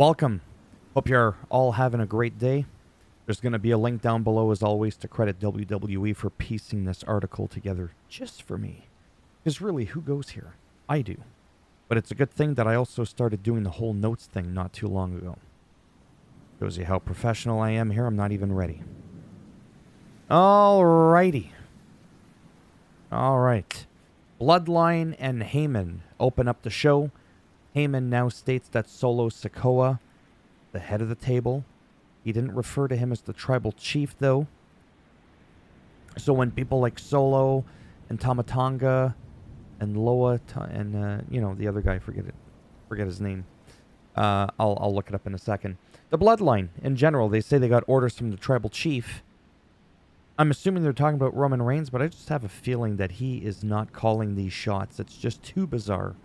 Welcome. Hope you're all having a great day. There's going to be a link down below, as always, to credit WWE for piecing this article together just for me. Because really, who goes here? I do. But it's a good thing that I also started doing the whole notes thing not too long ago. Shows you how professional I am here. I'm not even ready. Alrighty. Alright. Bloodline and Heyman open up the show. Heyman now states that Solo Sikoa, the head of the table, he didn't refer to him as the tribal chief, though. So when people like Solo and Tamatanga and Loa and the other guy, forget his name. I'll look it up in a second. The Bloodline in general, they say they got orders from the tribal chief. I'm assuming they're talking about Roman Reigns, but I just have a feeling that he is not calling these shots. It's just too bizarre.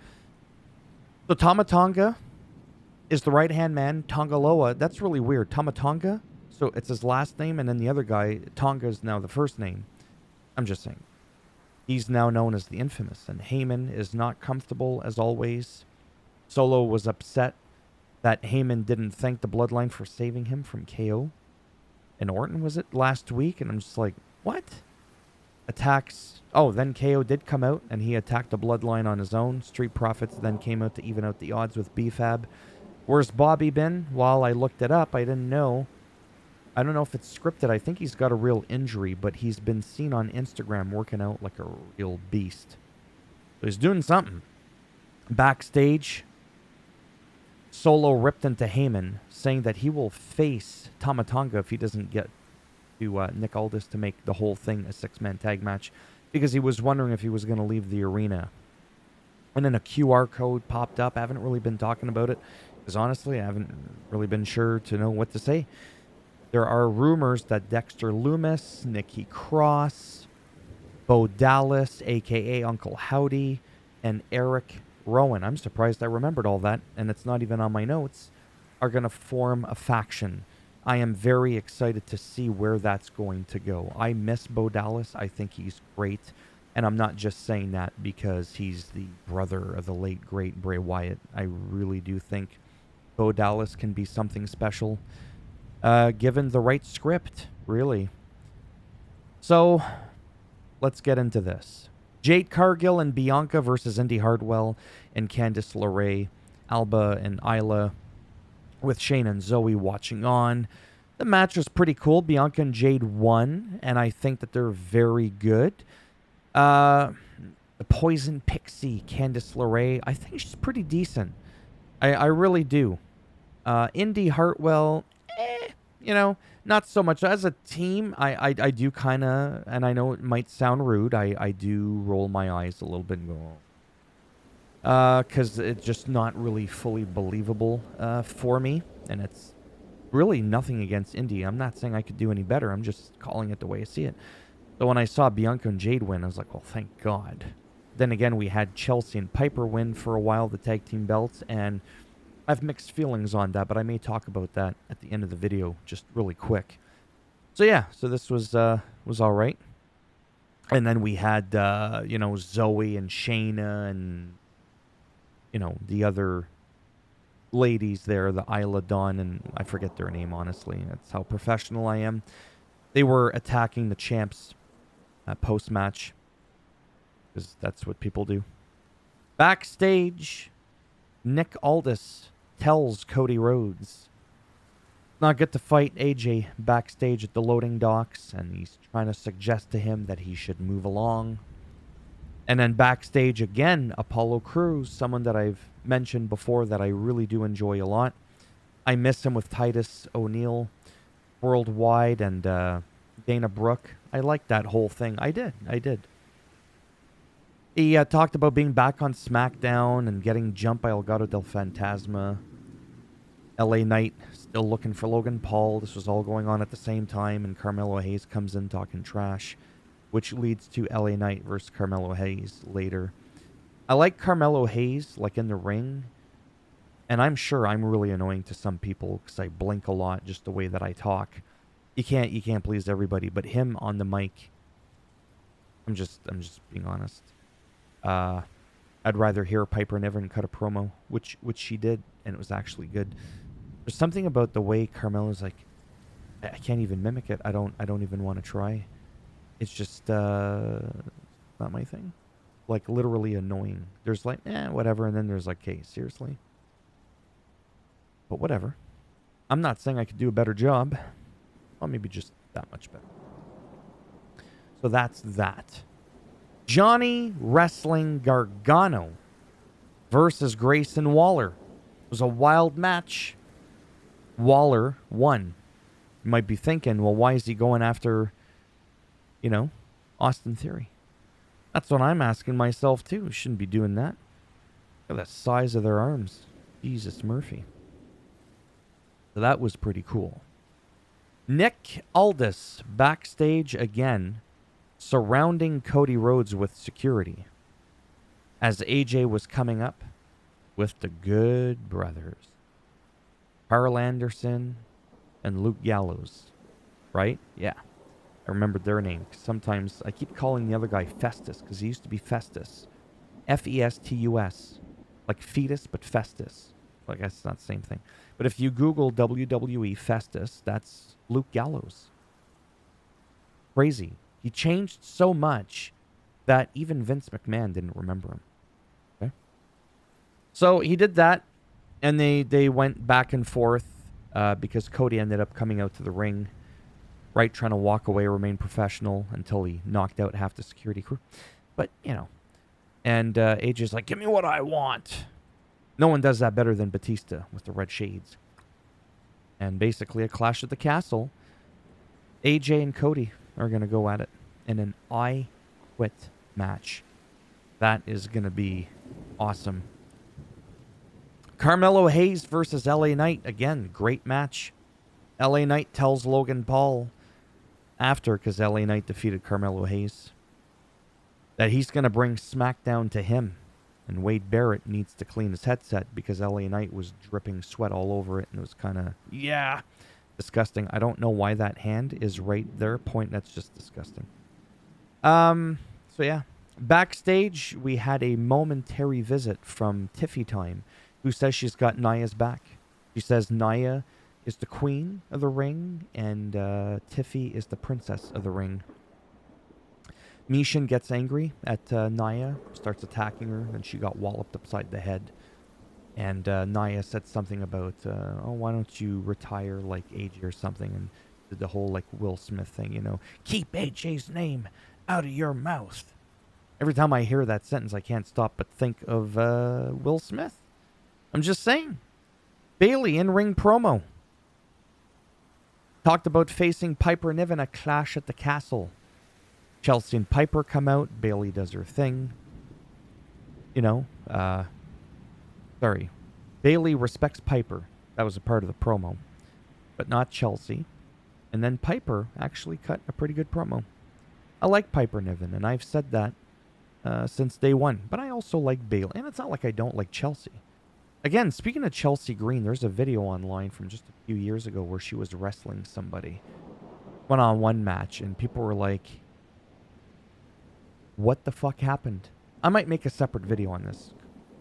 So Tamatanga is the right-hand man. Tongaloa, that's really weird. Tamatanga, so it's his last name, and then the other guy, Tonga, is now the first name. I'm just saying. He's now known as the Infamous, and Heyman is not comfortable, as always. Solo was upset that Heyman didn't thank the Bloodline for saving him from KO. And Orton, was it, last week? And I'm just like, what? Attacks. Oh, then KO did come out, and he attacked the Bloodline on his own. Street Profits then came out to even out the odds with BFAB. Where's Bobby been? While I looked it up, I didn't know. I don't know if it's scripted. I think he's got a real injury, but he's been seen on Instagram working out like a real beast. So he's doing something. Backstage, Solo ripped into Heyman, saying that he will face Tamatanga if he doesn't get to Nick Aldis to make the whole thing a six-man tag match, because he was wondering if he was going to leave the arena. And then a QR code popped up. I haven't really been talking about it, because honestly, I haven't really been sure to know what to say. There are rumors that Dexter Lumis, Nikki Cross, Bo Dallas, a.k.a. Uncle Howdy, and Eric Rowan, I'm surprised I remembered all that, and it's not even on my notes, are going to form a faction. I am very excited to see where that's going to go. I miss Bo Dallas. I think he's great. And I'm not just saying that because he's the brother of the late, great Bray Wyatt. I really do think Bo Dallas can be something special, given the right script, really. So, let's get into this. Jade Cargill and Bianca versus Indy Hartwell and Candice LeRae, Alba and Isla, with Shane and Zoe watching on. The match was pretty cool. Bianca and Jade won, and I think that they're very good. The Poison Pixie, Candice LeRae, I think she's pretty decent. I really do. Indy Hartwell, not so much. As a team, I do kind of, and I know it might sound rude, I do roll my eyes a little bit and go, because it's just not really fully believable for me, and it's really nothing against Indy. I'm not saying I could do any better. I'm just calling it the way I see it. So when I saw Bianca and Jade win, I was like, well, thank God. Then again, we had Chelsea and Piper win for a while, the tag team belts, and I have mixed feelings on that, but I may talk about that at the end of the video, just really quick. So yeah, so this was all right. And then we had Zoe and Shayna and the other ladies there, the Isla Dawn, and I forget their name, honestly. That's how professional I am. They were attacking the champs post-match, because that's what people do. Backstage, Nick Aldis tells Cody Rhodes not good to fight AJ backstage at the loading docks, and he's trying to suggest to him that he should move along. And then backstage again, Apollo Crews, someone that I've mentioned before that I really do enjoy a lot. I miss him with Titus O'Neil Worldwide and Dana Brooke. I liked that whole thing. I did. He talked about being back on SmackDown and getting jumped by Elgato del Fantasma. LA Knight still looking for Logan Paul. This was all going on at the same time, and Carmelo Hayes comes in talking trash, which leads to LA Knight versus Carmelo Hayes later. I like Carmelo Hayes, like in the ring, and I'm sure I'm really annoying to some people because I blink a lot, just the way that I talk. You can't please everybody, but him on the mic, I'm just being honest. I'd rather hear Piper Niven cut a promo, which she did, and it was actually good. There's something about the way Carmelo's like, I can't even mimic it. I don't even want to try. It's just not my thing. Like literally annoying. There's like, whatever, and then there's like, hey, seriously? But whatever. I'm not saying I could do a better job. Well, maybe just that much better. So that's that. Johnny Wrestling Gargano versus Grayson Waller. It was a wild match. Waller won. You might be thinking, well, why is he going after, Austin Theory? That's what I'm asking myself, too. Shouldn't be doing that. Look at the size of their arms. Jesus Murphy. So that was pretty cool. Nick Aldis backstage again, surrounding Cody Rhodes with security as AJ was coming up with the Good Brothers. Carl Anderson and Luke Gallows. Right? Yeah. I remembered their name. Sometimes I keep calling the other guy Festus because he used to be Festus. Festus. Like fetus, but Festus. Well, I guess it's not the same thing. But if you Google WWE Festus, that's Luke Gallows. Crazy. He changed so much that even Vince McMahon didn't remember him. Okay? So he did that, and they went back and forth because Cody ended up coming out to the ring, right, trying to walk away, remain professional until he knocked out half the security crew. But, and AJ's like, give me what I want. No one does that better than Batista with the red shades. And basically a clash at the castle. AJ and Cody are going to go at it in an I Quit match. That is going to be awesome. Carmelo Hayes versus LA Knight. Again, great match. LA Knight tells Logan Paul after, because LA Knight defeated Carmelo Hayes, that he's going to bring SmackDown to him. And Wade Barrett needs to clean his headset because LA Knight was dripping sweat all over it. And it was kind of, disgusting. I don't know why that hand is right there. Point, that's just disgusting. So yeah. Backstage, we had a momentary visit from Tiffy Time, who says she's got Nia's back. She says Nia is the queen of the ring, and Tiffy is the princess of the ring. Mishin gets angry at Nia, starts attacking her, and she got walloped upside the head. And Nia said something about, why don't you retire like AJ or something, and did the whole like Will Smith thing, keep AJ's name out of your mouth. Every time I hear that sentence, I can't stop but think of Will Smith. I'm just saying. Bayley in-ring promo. Talked about facing Piper Niven, a clash at the castle. Chelsea and Piper come out. Bayley does her thing. Bayley respects Piper. That was a part of the promo. But not Chelsea. And then Piper actually cut a pretty good promo. I like Piper Niven, and I've said that since day one. But I also like Bayley. And it's not like I don't like Chelsea. Again, speaking of Chelsea Green, there's a video online from just a few years ago where she was wrestling somebody. One-on-one match, and people were like, what the fuck happened? I might make a separate video on this,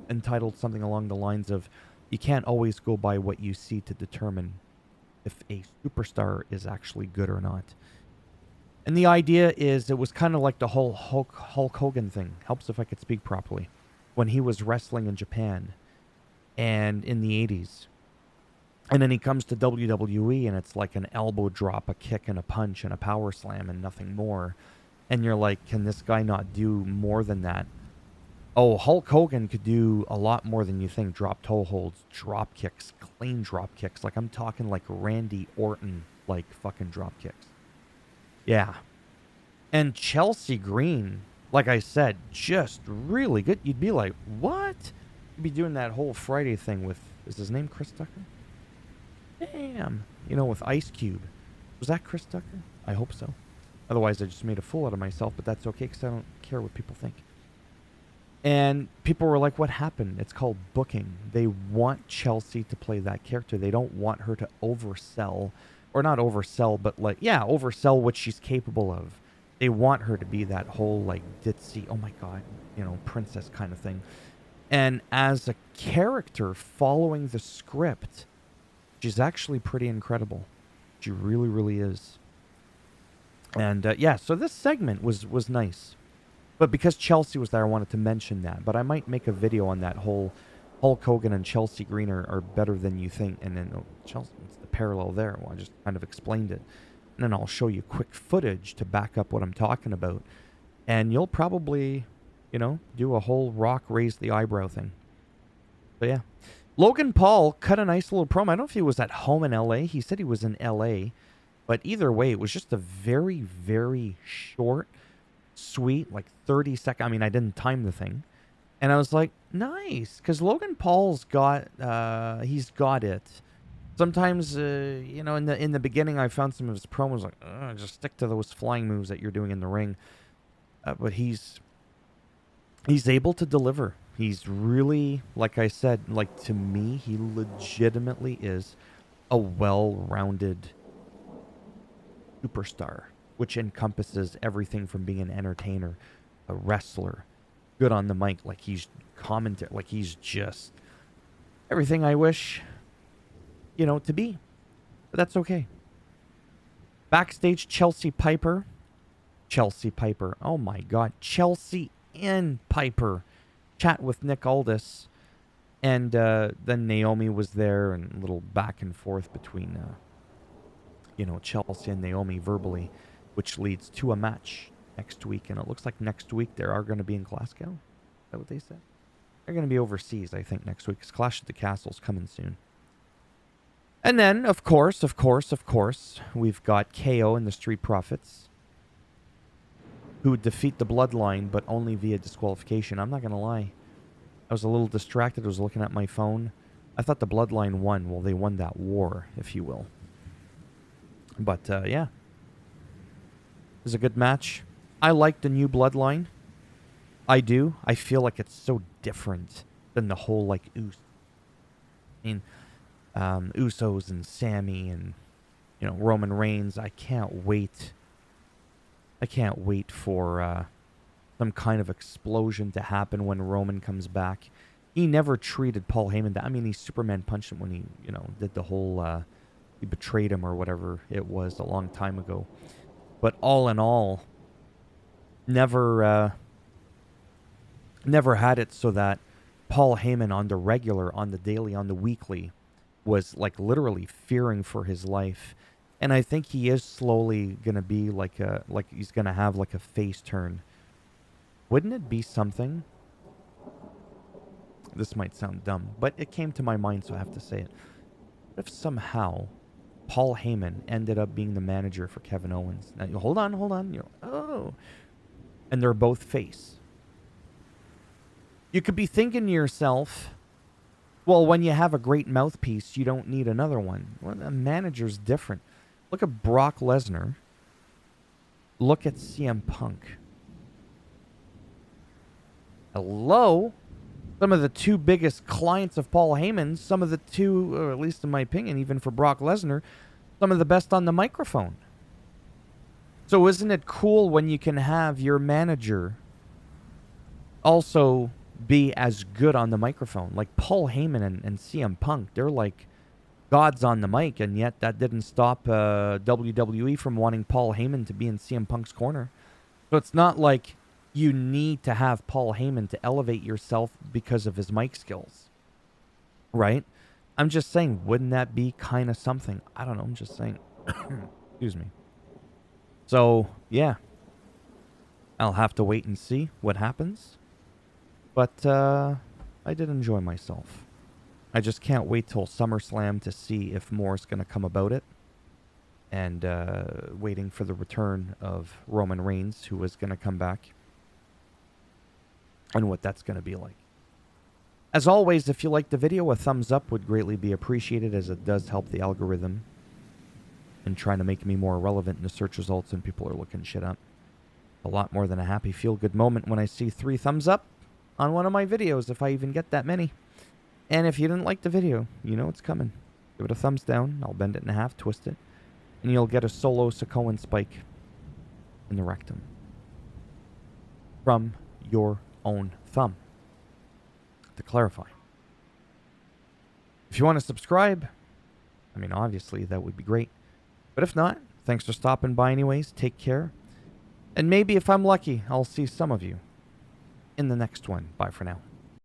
entitled something along the lines of, you can't always go by what you see to determine if a superstar is actually good or not. And the idea is, it was kind of like the whole Hulk Hogan thing. Helps if I could speak properly. When he was wrestling in Japan and in the 80s. And then he comes to WWE and it's like an elbow drop, a kick and a punch and a power slam and nothing more. And you're like, can this guy not do more than that? Oh, Hulk Hogan could do a lot more than you think. Drop toe holds, drop kicks, clean drop kicks. Like I'm talking like Randy Orton, like fucking drop kicks. Yeah. And Chelsea Green, like I said, just really good. You'd be like, what? You'd be doing that whole Friday thing with, is his name Chris Tucker? Damn. With Ice Cube. Was that Chris Tucker? I hope so. Otherwise, I just made a fool out of myself, but that's okay because I don't care what people think. And people were like, what happened? It's called booking. They want Chelsea to play that character. They don't want her to oversell, or not oversell, but like, oversell what she's capable of. They want her to be that whole like ditzy, oh my God, princess kind of thing. And as a character following the script, She's actually pretty incredible. She really, really is. And yeah, so this segment was nice. But because Chelsea was there, I wanted to mention that. But I might make a video on that whole Hulk Hogan and Chelsea Green are better than you think. And then Chelsea, it's the parallel there. Well, I just kind of explained it. And then I'll show you quick footage to back up what I'm talking about. And you'll probably, do a whole rock raise the eyebrow thing. But yeah. Logan Paul cut a nice little promo. I don't know if he was at home in LA. He said he was in LA. But either way, it was just a very, very short, sweet, like 30-second. I mean, I didn't time the thing. And I was like, nice. Because Logan Paul's got, he's got it. Sometimes, in the beginning, I found some of his promos like, just stick to those flying moves that you're doing in the ring. But he's able to deliver. He's really, like I said, like to me, he legitimately is a well-rounded superstar, which encompasses everything from being an entertainer, a wrestler, good on the mic, like he's like he's just everything I wish, to be. But that's okay. Backstage, Chelsea Piper, oh my God, Chelsea and Piper chat with Nick Aldis, and then Naomi was there, and a little back and forth between Chelsea and Naomi verbally, which leads to a match next week. And it looks like next week they are going to be in Glasgow. Is that what they said? They're going to be overseas, I think, next week, because Clash of the Castle's coming soon. And then, of course, we've got KO and the Street Profits, who defeat the Bloodline, but only via disqualification. I'm not going to lie. I was a little distracted. I was looking at my phone. I thought the Bloodline won. Well, they won that war, if you will. But, yeah. It was a good match. I like the new Bloodline. I do. I feel like it's so different than the whole, like, Usos and Sammy and, Roman Reigns. I can't wait for some kind of explosion to happen when Roman comes back. He never treated Paul Heyman that. I mean, he Superman punched him when he, did the whole, he betrayed him or whatever it was a long time ago. But all in all, never had it so that Paul Heyman on the regular, on the daily, on the weekly was like literally fearing for his life. And I think he is slowly going to be like he's going to have like a face turn. Wouldn't it be something? This might sound dumb, but it came to my mind, so I have to say it. What if somehow Paul Heyman ended up being the manager for Kevin Owens? Now, hold on. And they're both face. You could be thinking to yourself, well, when you have a great mouthpiece, you don't need another one. Well, a manager's different. Look at Brock Lesnar. Look at CM Punk. Hello? Some of the two biggest clients of Paul Heyman, some of the two, or at least in my opinion, even for Brock Lesnar, some of the best on the microphone. So isn't it cool when you can have your manager also be as good on the microphone? Like Paul Heyman and CM Punk, they're like gods on the mic, and yet that didn't stop WWE from wanting Paul Heyman to be in CM Punk's corner. So it's not like you need to have Paul Heyman to elevate yourself because of his mic skills, right? I'm just saying, wouldn't that be kind of something? I don't know, I'm just saying. Excuse me. So, yeah. I'll have to wait and see what happens. But I did enjoy myself. I just can't wait till SummerSlam to see if more is going to come about it. And waiting for the return of Roman Reigns, who is going to come back. And what that's going to be like. As always, if you liked the video, a thumbs up would greatly be appreciated, as it does help the algorithm in trying to make me more relevant in the search results and people are looking shit up. A lot more than a happy feel-good moment when I see 3 thumbs up on one of my videos, if I even get that many. And if you didn't like the video, you know it's coming. Give it a thumbs down. I'll bend it in half, twist it, and you'll get a solo Sakoan spike in the rectum from your own thumb. To clarify. If you want to subscribe, I mean, obviously, that would be great. But if not, thanks for stopping by anyways. Take care. And maybe if I'm lucky, I'll see some of you in the next one. Bye for now.